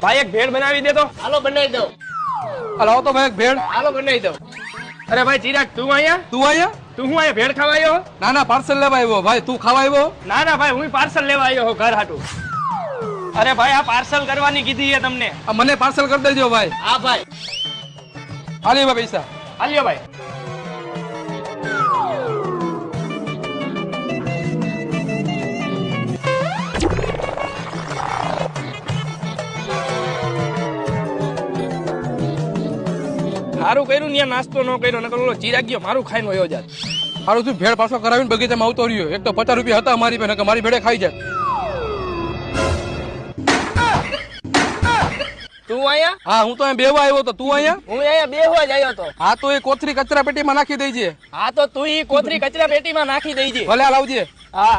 ભાઈ એક ભેળ બનાવી દે તો. હાલો બનાવી દઉં. લાવો તો ભાઈ એક ભેળ. હાલો બનાવી દઉં. અરે ભાઈ ચિરાગ તું અહીંયા? તું અહીંયા? તું હું અહીંયા ભેળ ખાવા આવ્યો? ના ના પાર્સલ લેવા આવ્યો ભાઈ. તું ખાવા આવ્યો? ના ના ભાઈ હું પાર્સલ લેવા આવ્યો હું ઘર હાટું. અરે ભાઈ આ પાર્સલ કરવાની કીધી છે તમને. આ મને પાર્સલ કરી દેજો ભાઈ. હા ભાઈ. આલી ભાઈ પૈસા. હાલ્યો ભાઈ. સારું કર્યું ને નાસ્તો ન કર્યો નકર ઓલો ચિરાગ ગયો મારું ખાઈને વયો જાત. મારું શું ભેળ પાછો કરાવીને બગીચામાં આવતો રહ્યો. એક તો 50 રૂપિયા હતા મારી પાસે, મારી ભેળે ખાઈ જાય. તું અહીંયા? હા હું તો અહીંયા બેવા આવ્યો તો. તું અહીંયા? હું અહીંયા બેહવા જ આવ્યો તો. હા તો એ કોથરી કચરા પેટીમાં નાખી દેજે. હા તો તું ઈ કોથરી કચરા પેટીમાં નાખી દેજે. ભલે આ લાવજે. હા